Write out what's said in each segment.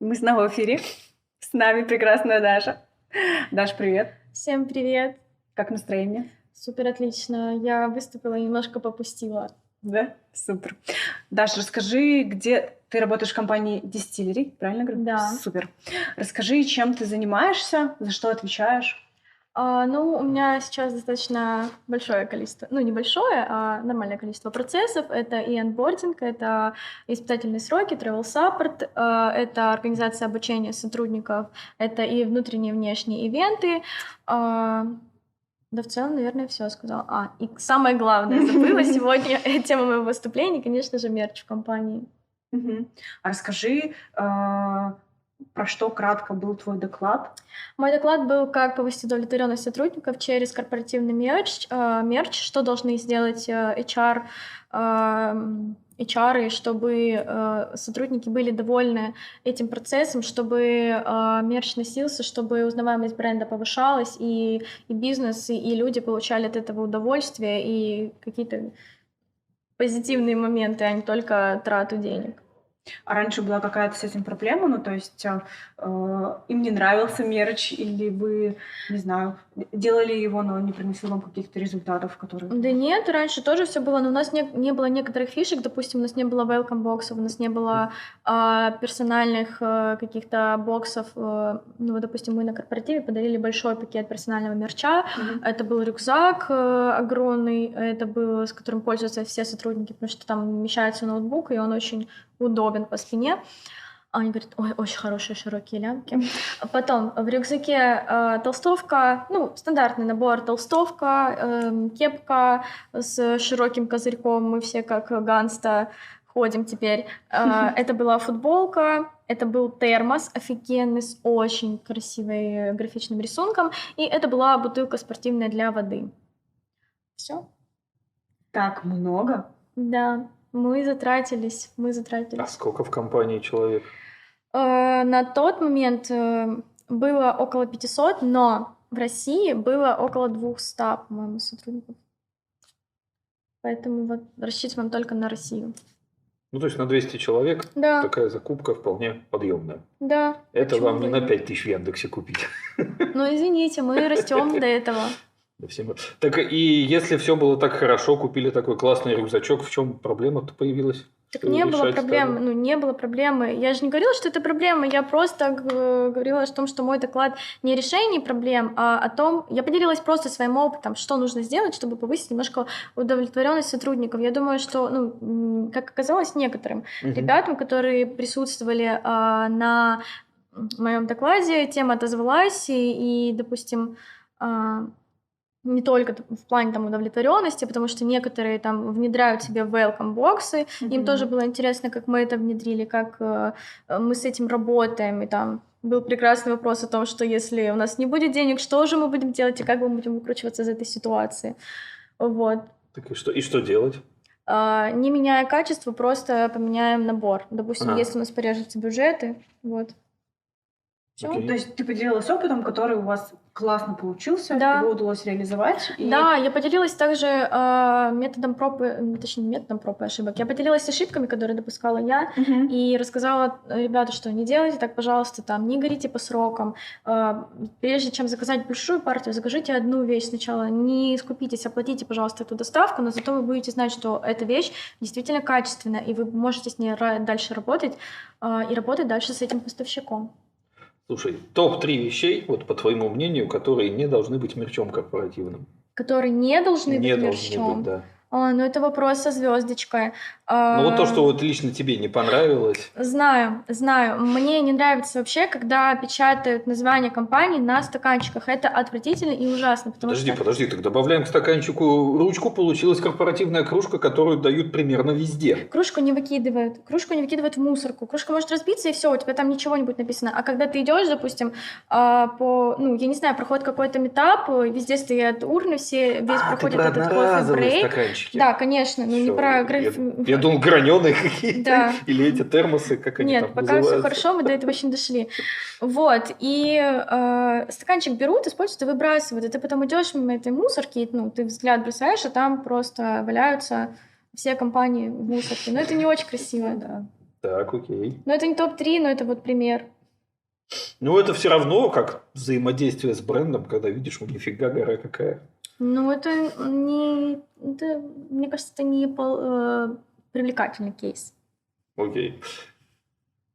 Мы снова в эфире. С нами прекрасная Даша. Даш, привет. Всем привет. Как настроение? Супер отлично. Я выступила и немножко попустила. Да? Супер. Даш, расскажи, где ты работаешь в компании Distillery, правильно говорю? Да. Супер. Расскажи, чем ты занимаешься, за что отвечаешь? У меня сейчас достаточно большое количество, небольшое, а нормальное количество процессов. Это и онбординг, это испытательные сроки, travel support, это организация обучения сотрудников, это и внутренние, и внешние ивенты. Да, в целом, наверное, все сказала. И самое главное, забыла сегодня тема моего выступления, конечно же, мерч в компании. А расскажи, про что кратко был твой доклад? Мой доклад был, как повысить удовлетворенность сотрудников через корпоративный мерч, что должны сделать HR, чтобы сотрудники были довольны этим процессом, чтобы мерч носился, чтобы узнаваемость бренда повышалась, и бизнес, и люди получали от этого удовольствие и какие-то позитивные моменты, а не только трату денег. А раньше была какая-то с этим проблема? То есть им не нравился мерч, или вы, не знаю, делали его, но не приносил вам каких-то результатов, которые... Да нет, раньше тоже все было, но у нас не было некоторых фишек, допустим, у нас не было welcome боксов, у нас не было персональных каких-то боксов. Допустим, мы на корпоративе подарили большой пакет персонального мерча. Это был рюкзак огромный, это был, с которым пользуются все сотрудники, потому что там вмещается ноутбук, и он очень удобен по спине. Они говорят, ой, очень хорошие широкие лямки. Потом в рюкзаке толстовка, стандартный набор: толстовка, кепка с широким козырьком, мы все как Ганста ходим теперь. Это была футболка, это был термос офигенный с очень красивым графичным рисунком, и это была бутылка спортивная для воды. Все. Так много? Да. Мы затратились. А сколько в компании человек? На тот момент было около 500, но в России было около 200, по-моему, сотрудников. Поэтому вот рассчитываем только на Россию. То есть на 200 человек такая закупка вполне подъемная. Да. Это вам не на 5000 в Яндексе купить. Извините, мы растем до этого. Так и если все было так хорошо, купили такой классный рюкзачок, в чем проблема-то появилась? Так не было проблем, не было проблемы. Я же не говорила, что это проблема, я просто говорила о том, что мой доклад не о решении проблем, а о том, я поделилась просто своим опытом, что нужно сделать, чтобы повысить немножко удовлетворенность сотрудников. Я думаю, что, как оказалось, некоторым ребятам, которые присутствовали на моем докладе, тема отозвалась, и допустим, не только в плане удовлетворенности, потому что некоторые внедряют себе welcome боксы. Им тоже было интересно, как мы это внедрили, как мы с этим работаем. И там был прекрасный вопрос о том, что если у нас не будет денег, что же мы будем делать и как мы будем выкручиваться из этой ситуации. Вот. Так и что делать? Не меняя качество, просто поменяем набор. Допустим, если у нас порежутся бюджеты, вот. То есть ты поделилась опытом, который у вас классно получился, его удалось реализовать? Да, я поделилась также методом проб и ошибок. Я поделилась ошибками, которые допускала я, и рассказала ребятам, что не делайте так, пожалуйста, не горите по срокам. Прежде чем заказать большую партию, закажите одну вещь сначала. Не скупитесь, оплатите, пожалуйста, эту доставку, но зато вы будете знать, что эта вещь действительно качественная, и вы можете с ней дальше работать и работать дальше с этим поставщиком. Слушай, топ-3 вещей, по твоему мнению, которые не должны быть мерчом корпоративным. Которые не должны быть мерчом? Должны быть, да. Это вопрос со звездочкой. То, что лично тебе не понравилось. Знаю. Мне не нравится вообще, когда печатают название компании на стаканчиках. Это отвратительно и ужасно. Подожди, так добавляем к стаканчику ручку, получилась корпоративная кружка, которую дают примерно везде. Кружку не выкидывают в мусорку. Кружка может разбиться, и все, у тебя там ничего не будет написано. А когда ты идешь, допустим, проходит какой-то митап, везде стоят урны, весь проходит этот кофе-брейк. Да, конечно, не про Я думал, граненые какие-то. Да. Или эти термосы, как они Нет, пока все хорошо, мы до этого еще не дошли. Вот, и стаканчик берут, используют и выбрасывают. И ты потом идешь мимо этой мусорки, и ты взгляд бросаешь, а там просто валяются все компании в мусорке. Но это не очень красиво, да. Так, окей. Но это не топ-3, но это вот пример. Ну, это все равно как взаимодействие с брендом, когда видишь, нифига гора какая. Ну, мне кажется, это не привлекательный кейс. Окей.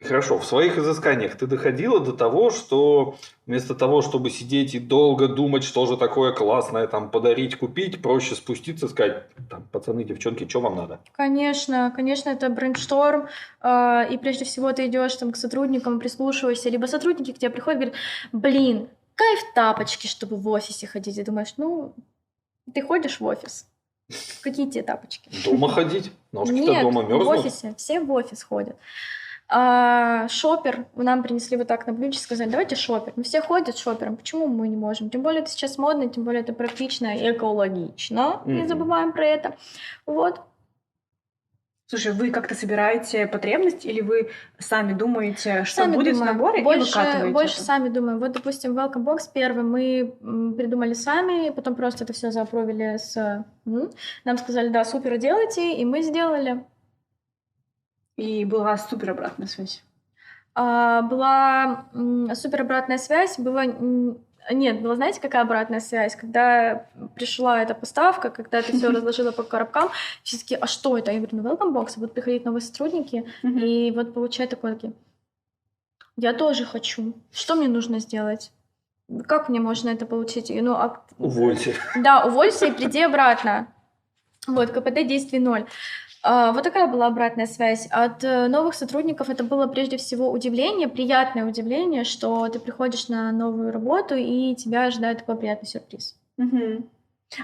Хорошо, в своих изысканиях ты доходила до того, что вместо того, чтобы сидеть и долго думать, что же такое классное там подарить, купить, проще спуститься и сказать, там, пацаны, девчонки, что вам надо? Конечно, это брейншторм, и прежде всего ты идешь там к сотрудникам, прислушиваешься, либо сотрудники к тебе приходят и говорят, блин, кайф тапочки, чтобы в офисе ходить. И думаешь, ну, ты ходишь в офис, какие тебе тапочки? Дома ходить? Ножки-то Нет, дома в мерзнут? офисе, все в офис ходят. Шопер, нам принесли вот так на блюдечке, сказали, давайте шопер. Ну, все ходят шопером, почему мы не можем? Тем более это сейчас модно, тем более это практично и экологично, не забываем про это. Вот. Слушай, вы как-то собираете потребность или вы сами думаете, что Сами будет в думаем. наборе, и выкатываете Больше это? сами думаем. Вот, допустим, Welcome Box первый мы придумали сами, потом просто это все заапровили нам сказали, да, супер, делайте, и мы сделали. И была супер обратная связь. Была супер обратная связь, Нет, была, знаете, какая обратная связь? Когда пришла эта поставка, когда ты все разложила по коробкам, все такие, а что это? Я говорю, ну, Welcome Box, будут приходить новые сотрудники, и вот получают такое, я тоже хочу. Что мне нужно сделать? Как мне можно это получить? Увольте. Да, уволься и приди обратно. Вот, КПД действий 0. Вот такая была обратная связь. От новых сотрудников это было прежде всего удивление, приятное удивление, что ты приходишь на новую работу и тебя ожидает такой приятный сюрприз.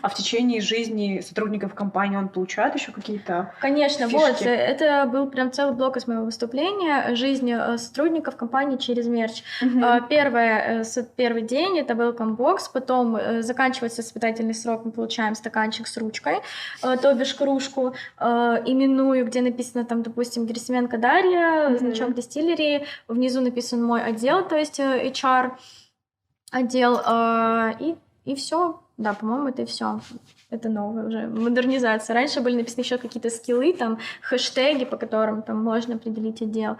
А в течение жизни сотрудников компании он получает еще какие-то Конечно, фишки? вот, это был прям целый блок из моего выступления. Жизнь сотрудников компании через мерч. Первый день это welcome box, потом заканчивается испытательный срок, мы получаем стаканчик с ручкой, то бишь кружку именную, где написано там, допустим, Герасименко Дарья, значок дистиллерии, внизу написан мой отдел, то есть HR отдел, и все. Да, по-моему, это и все. Это новая уже модернизация. Раньше были написаны еще какие-то скиллы, там, хэштеги, по которым там можно определить отдел.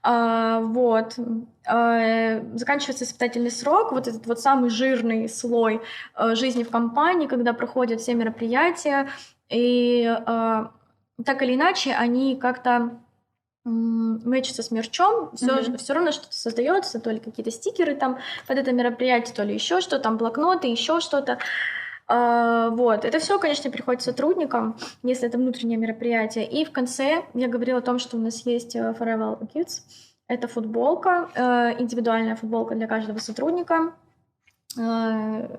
Вот. Заканчивается испытательный срок, вот этот вот самый жирный слой жизни в компании, когда проходят все мероприятия, и так или иначе они как-то мэчится с мерчом, все равно что-то создается, то ли какие-то стикеры там под это мероприятие, то ли еще что-то, там блокноты, еще что-то. Вот. Это все, конечно, приходит сотрудникам, если это внутреннее мероприятие. И в конце я говорила о том, что у нас есть Forever Kids. Это футболка, индивидуальная футболка для каждого сотрудника. Это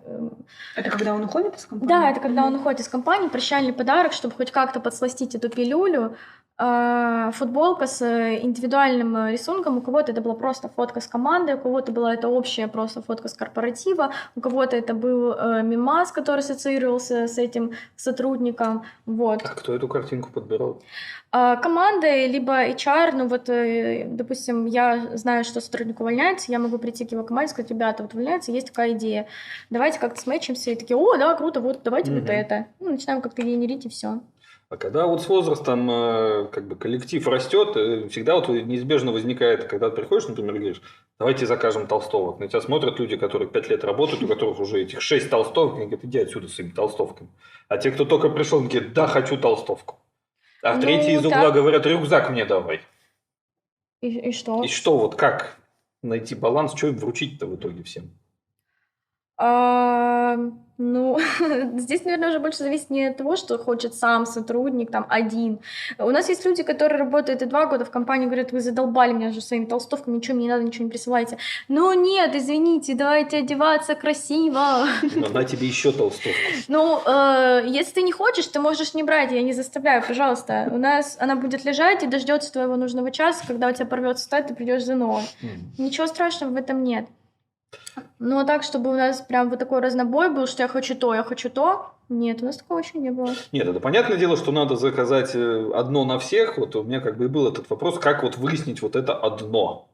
когда он уходит из компании? Да, это когда он уходит из компании, прощальный подарок, чтобы хоть как-то подсластить эту пилюлю. Футболка с индивидуальным рисунком. У кого-то это была просто фотка с командой, у кого-то была это общая просто фотка с корпоратива, у кого-то это был мемас, который ассоциировался с этим сотрудником. Вот. А кто эту картинку подбирал? Команда, либо HR, ну вот, допустим, я знаю, что сотрудник увольняется, я могу прийти к его команде и сказать, ребята, вот увольняется, есть такая идея, давайте как-то сметчимся, и такие, о, да, круто, вот, давайте вот это. Ну, начинаем как-то генерить, и все. А когда вот с возрастом как бы коллектив растет, всегда вот неизбежно возникает, когда ты приходишь, например, и говоришь, давайте закажем толстовок. На тебя смотрят люди, которые 5 лет работают, у которых уже этих 6 толстовок, они говорят, иди отсюда с этими толстовками. А те, кто только пришел, они говорят, да, хочу толстовку. А третьи из угла говорят, рюкзак мне давай. И что? И что, вот как найти баланс, что им вручить-то в итоге всем? Ну, здесь, наверное, уже больше зависит не от того, что хочет сам сотрудник, там, один. У нас есть люди, которые работают и 2 года в компании, говорят, вы задолбали меня уже своими толстовками, ничего мне не надо, ничего не присылайте. Ну, нет, извините, давайте одеваться красиво. Ну, на тебе еще толстовку. Ну, если ты не хочешь, ты можешь не брать, я не заставляю, пожалуйста. У нас она будет лежать и дождется твоего нужного часа, когда у тебя порвется стать, ты придешь за новой. Ничего страшного в этом нет. Ну, а так, чтобы у нас прям вот такой разнобой был, что я хочу то, нет, у нас такого еще не было. Нет, это понятное дело, что надо заказать одно на всех. Вот у меня как бы и был этот вопрос, как вот выяснить вот это одно,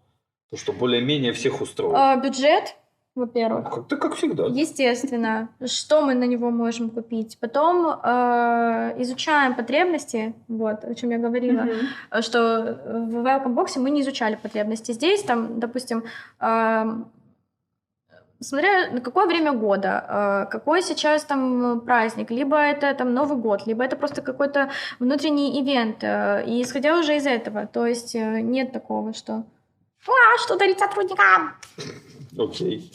то, что более-менее всех устроит. Бюджет, во-первых. Как-то как всегда. Естественно, что мы на него можем купить. Потом изучаем потребности, вот, о чем я говорила, что в Welcome Box мы не изучали потребности. Здесь, там, допустим, смотря на какое время года, какой сейчас там праздник, либо это там Новый год, либо это просто какой-то внутренний ивент. И исходя уже из этого, то есть нет такого, что что дарить сотрудникам? Окей.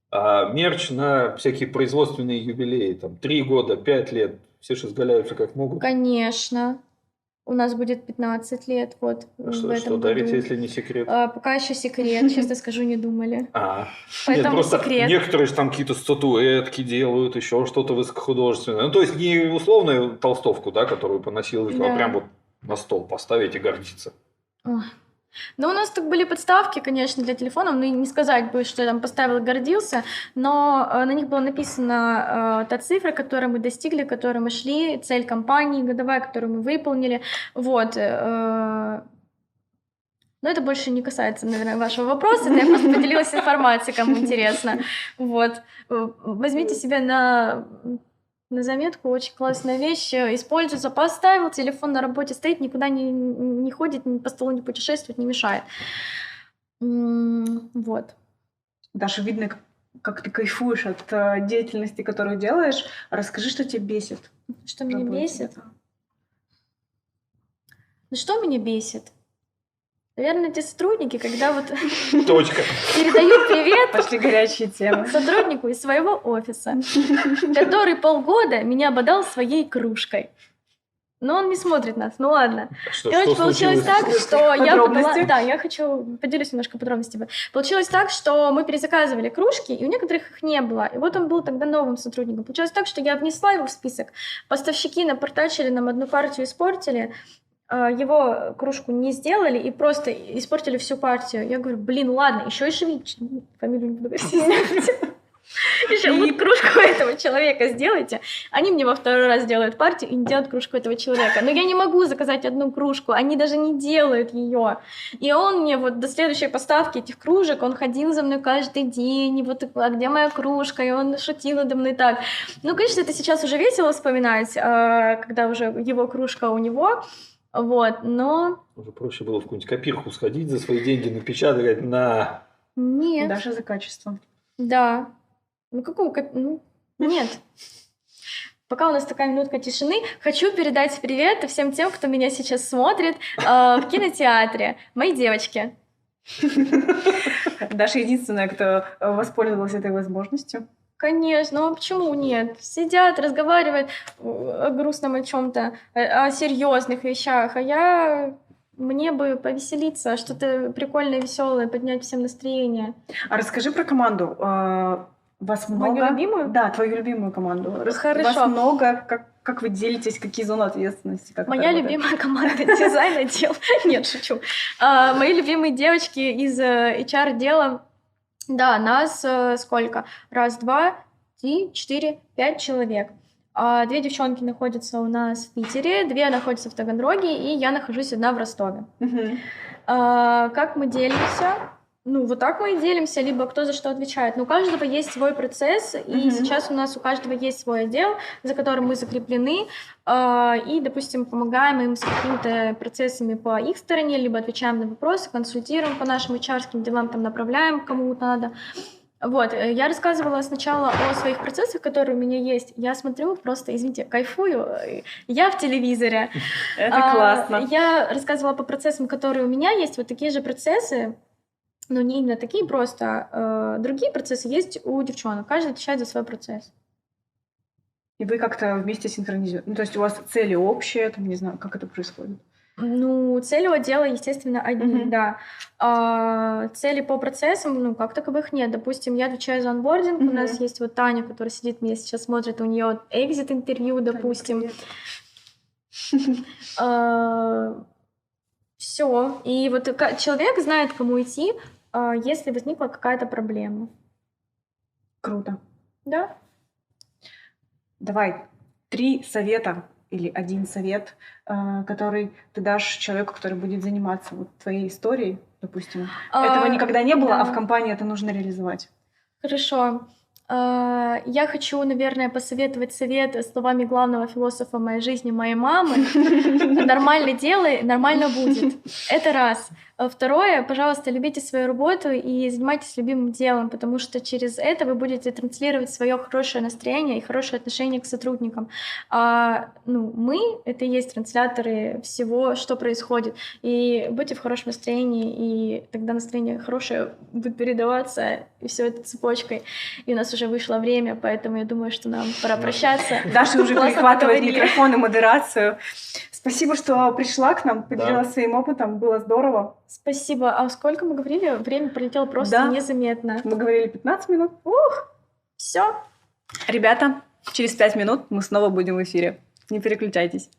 А мерч на всякие производственные юбилеи, там 3 года, 5 лет, все же изгаляются как могут. Конечно. У нас будет 15 лет вот А в что этом дарите, году. если не секрет? Пока еще секрет, честно скажу, не думали. Нет, Поэтому просто секрет. некоторые же там какие-то статуэтки делают, еще что-то высокохудожественное. Ну, то есть не условную толстовку, да, которую поносил, Да. а прям вот на стол поставить и гордиться. Ой. Ну, у нас так были подставки, конечно, для телефонов, ну, и не сказать бы, что я там поставил и гордился, но на них было написано та цифра, которую мы достигли, к которой мы шли, цель компании годовая, которую мы выполнили, вот. Но это больше не касается, наверное, вашего вопроса, это я просто поделилась информацией, кому интересно, вот. Возьмите себе на заметку, очень классная вещь, используется, поставил, телефон на работе стоит, никуда не ходит, по столу не путешествует, не мешает. Вот. Даша, видно, как ты кайфуешь от деятельности, которую делаешь. Расскажи, что тебя бесит. Что меня бесит? Ну что меня бесит? Наверное, те сотрудники, когда вот Точка. передают привет Пошли горячие темы. сотруднику из своего офиса, который полгода меня бодал своей кружкой. Но он не смотрит нас, ну ладно. Короче, получилось так, что я подала... Да, я хочу поделюсь немножко подробностями. Получилось так, что мы перезаказывали кружки, и у некоторых их не было. И вот он был тогда новым сотрудником. Получилось так, что я внесла его в список. Поставщики напортачили нам одну партию, испортили. Его кружку не сделали и просто испортили всю партию. Я говорю, блин, ладно, еще и Шевич, фамилию не буду говорить, еще вот кружку этого человека сделайте. Они мне во второй раз делают партию и не делают кружку этого человека. Но я не могу заказать одну кружку, они даже не делают ее. И он мне вот до следующей поставки этих кружек, он ходил за мной каждый день, и вот а где моя кружка, и он шутил надо мной так. Ну, конечно, это сейчас уже весело вспоминать, когда уже его кружка у него. Вот, но... Уже проще было в какую-нибудь копирку сходить, за свои деньги напечатать, говорить, на... Нет. Даша за качество. Да. Ну, какого... Ну, нет. Пока у нас такая минутка тишины, хочу передать привет всем тем, кто меня сейчас смотрит в кинотеатре. Мои девочки. Даша единственная, кто воспользовалась этой возможностью. Конечно, ну а почему нет? Сидят, разговаривают о грустном о чем-то, о серьезных вещах, а мне бы повеселиться, что-то прикольное, веселое, поднять всем настроение. А расскажи про команду. Вас много? Мою любимую? Да, твою любимую команду. Хорошо. Вас много. Как вы делитесь? Какие зоны ответственности? Как Моя любимая команда дизайн-отдел. Нет, шучу. Мои любимые девочки из HR-отдела. Да, нас сколько? Раз, два, три, 4, 5 человек. 2 девчонки находятся у нас в Питере, 2 находятся в Таганроге, и я нахожусь одна в Ростове. Как мы делимся? Ну, вот так мы и делимся, либо кто за что отвечает. Но у каждого есть свой процесс, и сейчас у нас у каждого есть свой отдел, за которым мы закреплены, и, допустим, помогаем им с какими-то процессами по их стороне, либо отвечаем на вопросы, консультируем по нашим HR-ским делам, там направляем кому надо. Вот, я рассказывала сначала о своих процессах, которые у меня есть. Я смотрю, просто, извините, кайфую. Я в телевизоре. Это классно. Я рассказывала по процессам, которые у меня есть, вот такие же процессы. Но не именно такие, просто другие процессы есть у девчонок. Каждый отвечает за свой процесс. И вы как-то вместе синхронизируете? Ну, то есть у вас цели общие, там, не знаю, как это происходит? Ну, цели у отдела, естественно, одни, да. Цели по процессам, ну, как таковых нет. Допустим, я отвечаю за онбординг. У нас есть вот Таня, которая сидит, меня сейчас смотрит, у нее экзит-интервью, допустим. Все. И вот человек знает, кому идти, если возникла какая-то проблема. Круто. Да. Давай 3 совета или 1 совет, который ты дашь человеку, который будет заниматься вот твоей историей, допустим. Этого никогда не было, да. а в компании это нужно реализовать. Хорошо. Я хочу, наверное, посоветовать совет словами главного философа моей жизни, моей мамы. Нормально делай, нормально будет. Это раз. Второе, пожалуйста, любите свою работу и занимайтесь любимым делом, потому что через это вы будете транслировать свое хорошее настроение и хорошее отношение к сотрудникам. Мы — это и есть трансляторы всего, что происходит. И будьте в хорошем настроении, и тогда настроение хорошее будет передаваться, и все это цепочкой. И у нас уже вышло время, поэтому я думаю, что нам пора прощаться. Даша уже Классно перехватывает поговорили. микрофон и модерацию. Спасибо, что пришла к нам, поделилась своим опытом, было здорово. Спасибо. А сколько мы говорили? Время пролетело просто Да. незаметно. Мы говорили 15 минут. Все. Ребята, через 5 минут мы снова будем в эфире. Не переключайтесь.